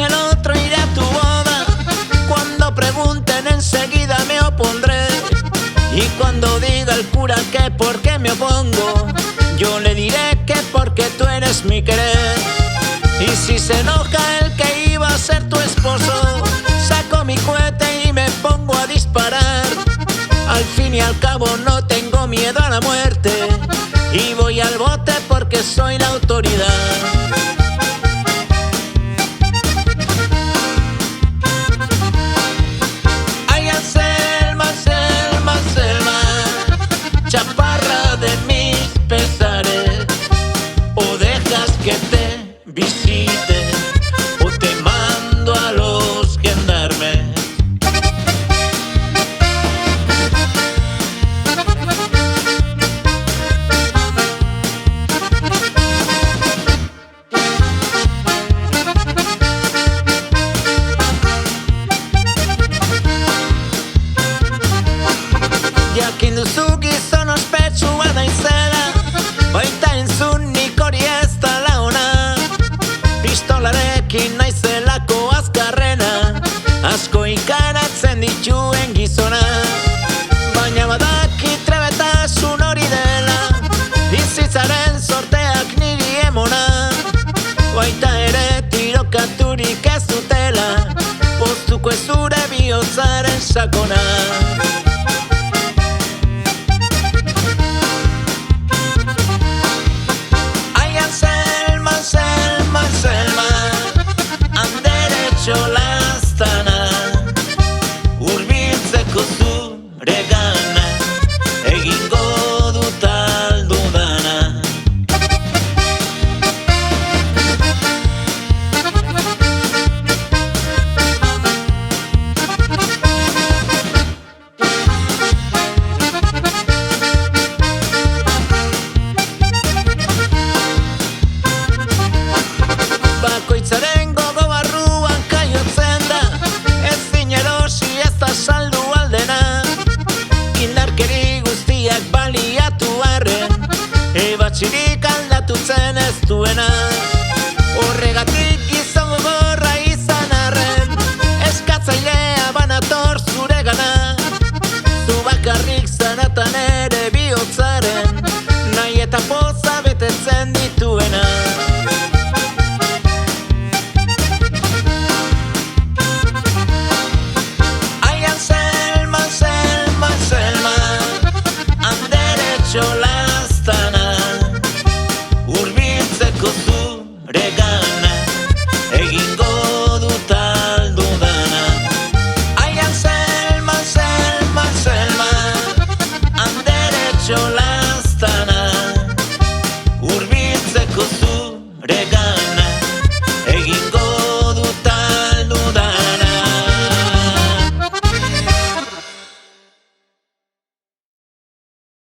el otro iré a tu boda. Cuando pregunten enseguida me opondré. Y cuando diga el cura que por qué me opongo, yo le diré que porque tú eres mi querer. Y si se enoja el que iba a ser tu esposo, saco mi cohete y me pongo a disparar. Al fin y al cabo no tengo miedo a la muerte, y voy al bote porque soy la autoridad. Ay, Anselma, Anselma, Anselma, chaparra de mis pesares, o dejas que te visite o te mando a los gendarmes. Yakinduzuki sono spetsuga naizela, baita entzun nik hori ez dala ona. Pistolarekin naizelako azkarrena, asko ikaratzen dituen gizona. Baina badaki trebetasun hori dela, bizitzaren sorteak niri emona. Baita ere tirokaturik ez dutela, poztuko ez zure bihotzaren sakona. Laztana hurbiltzeko zure gana, egingo dut aldu dana. Bakoitzaren gogo barruan kaiotzen da, ezin erosi ez da saldu aldena. Indarkeri guztiak baliatu arren, ebatxirik aldatu zen ez duena.